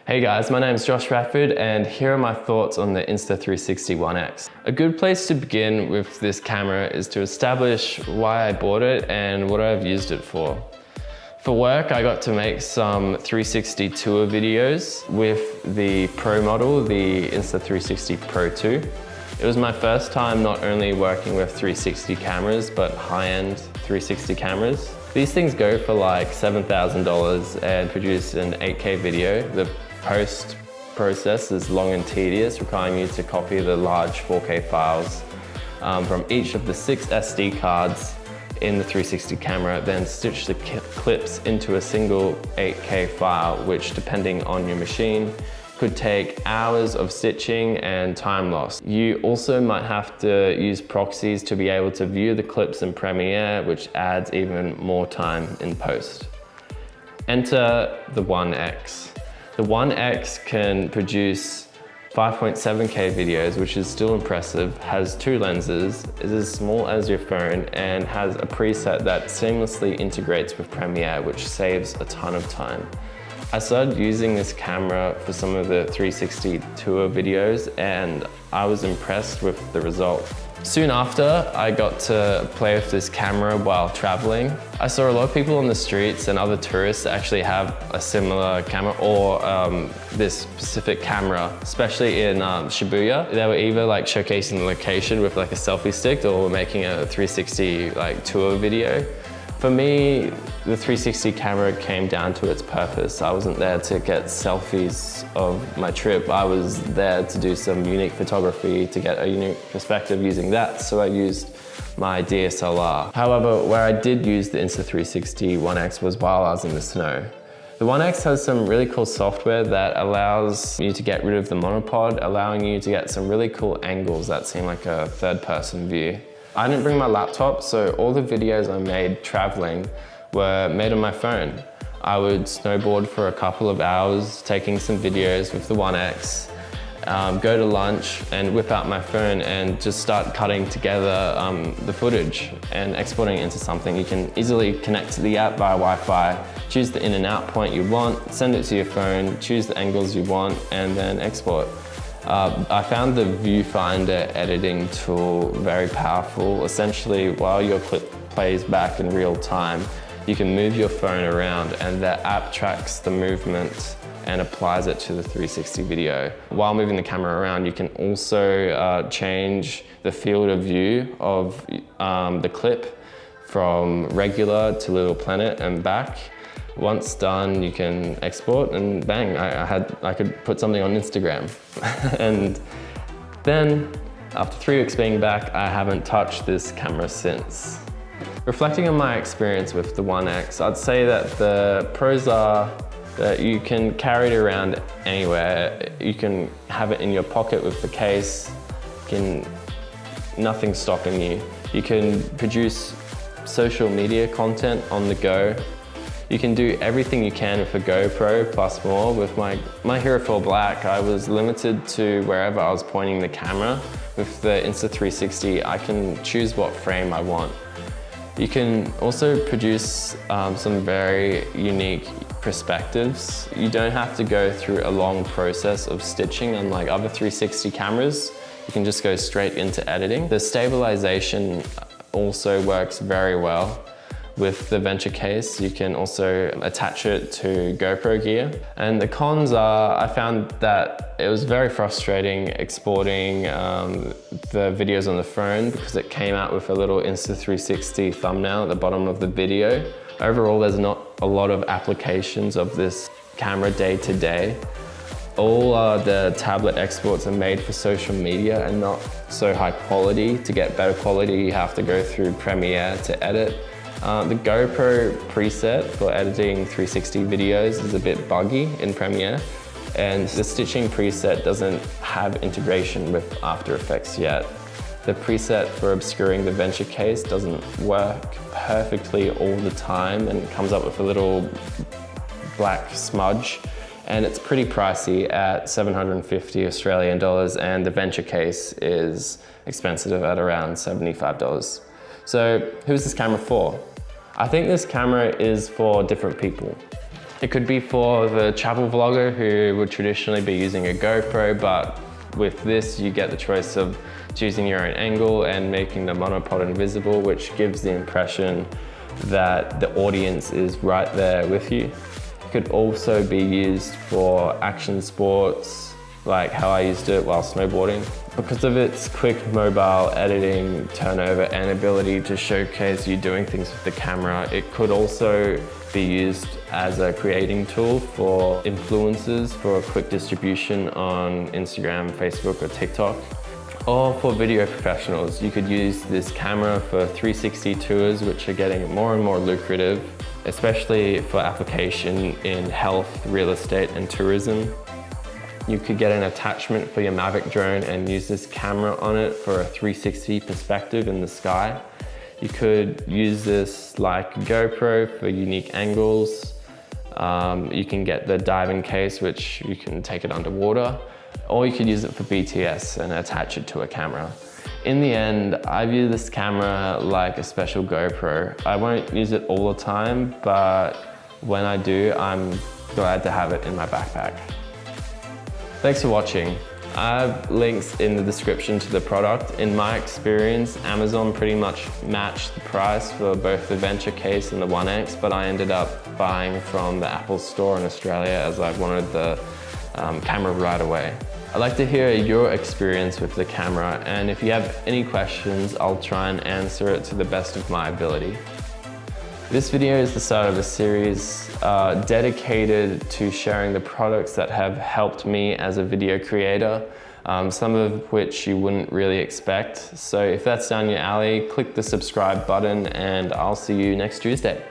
Hey guys, my name is Josh Radford and here are my thoughts on the Insta360 oneX. A good place to begin with this camera is to establish why I bought it and what I've used it for. For work, I got to make some 360 tour videos with the Pro model, the Insta360 Pro 2. It was my first time not only working with 360 cameras, but high-end 360 cameras. These things go for like $7,000 and produce an 8K video. The post process is long and tedious, requiring you to copy the large 4K files from each of the 6 SD cards in the 360 camera, then stitch the clips into a single 8K file, which depending on your machine, could take hours of stitching and time loss. You also might have to use proxies to be able to view the clips in Premiere, which adds even more time in post. Enter the oneX. The oneX can produce 5.7K videos, which is still impressive, has 2 lenses, is as small as your phone, and has a preset that seamlessly integrates with Premiere, which saves a ton of time. I started using this camera for some of the 360 tour videos and I was impressed with the result. Soon after, I got to play with this camera while traveling. I saw a lot of people on the streets and other tourists actually have a similar camera or this specific camera, especially in Shibuya. They were either like showcasing the location with like a selfie stick or were making a 360 like tour video. For me, the 360 camera came down to its purpose. I wasn't there to get selfies of my trip. I was there to do some unique photography, to get a unique perspective using that, so I used my DSLR. However, where I did use the Insta360 oneX was while I was in the snow. The oneX has some really cool software that allows you to get rid of the monopod, allowing you to get some really cool angles that seem like a third-person view. I didn't bring my laptop, so all the videos I made traveling were made on my phone. I would snowboard for a couple of hours, taking some videos with the oneX, go to lunch and whip out my phone and just start cutting together the footage and exporting it into something. You can easily connect to the app via Wi-Fi, choose the in and out point you want, send it to your phone, choose the angles you want, and then export. I found the viewfinder editing tool very powerful. Essentially, while your clip plays back in real time, you can move your phone around and the app tracks the movement and applies it to the 360 video. While moving the camera around, you can also change the field of view of the clip from regular to Little Planet and back. Once done, you can export and bang, I could put something on Instagram. And then, after 3 weeks being back, I haven't touched this camera since. Reflecting on my experience with the oneX, I'd say that the pros are that you can carry it around anywhere. You can have it in your pocket with the case, nothing's stopping you. You can produce social media content on the go. You can do everything you can with a GoPro plus more. With my Hero 4 Black, I was limited to wherever I was pointing the camera. With the Insta360, I can choose what frame I want. You can also produce some very unique perspectives. You don't have to go through a long process of stitching unlike other 360 cameras. You can just go straight into editing. The stabilization also works very well. With the Venture case, you can also attach it to GoPro gear. And the cons are, I found that it was very frustrating exporting the videos on the phone because it came out with a little Insta360 thumbnail at the bottom of the video. Overall, there's not a lot of applications of this camera day to day. All the tablet exports are made for social media and not so high quality. To get better quality, you have to go through Premiere to edit. The GoPro preset for editing 360 videos is a bit buggy in Premiere, and the stitching preset doesn't have integration with After Effects yet. The preset for obscuring the Venture case doesn't work perfectly all the time and comes up with a little black smudge, and it's pretty pricey at 750 Australian dollars, and the Venture case is expensive at around $75. So who's this camera for? I think this camera is for different people. It could be for the travel vlogger who would traditionally be using a GoPro, but with this you get the choice of choosing your own angle and making the monopod invisible, which gives the impression that the audience is right there with you. It could also be used for action sports, like how I used it while snowboarding. Because of its quick mobile editing, turnover, and ability to showcase you doing things with the camera, it could also be used as a creating tool for influencers for a quick distribution on Instagram, Facebook, or TikTok. Or for video professionals, you could use this camera for 360 tours, which are getting more and more lucrative, especially for application in health, real estate, and tourism. You could get an attachment for your Mavic drone and use this camera on it for a 360 perspective in the sky. You could use this like GoPro for unique angles. You can get the diving case, which you can take it underwater, or you could use it for BTS and attach it to a camera. In the end, I view this camera like a special GoPro. I won't use it all the time, but when I do, I'm glad to have it in my backpack. Thanks for watching. I have links in the description to the product. In my experience, Amazon pretty much matched the price for both the Venture case and the oneX, but I ended up buying from the Apple store in Australia as I wanted the camera right away. I'd like to hear your experience with the camera, and if you have any questions, I'll try and answer it to the best of my ability. This video is the start of a series dedicated to sharing the products that have helped me as a video creator, some of which you wouldn't really expect. So if that's down your alley, click the subscribe button and I'll see you next Tuesday.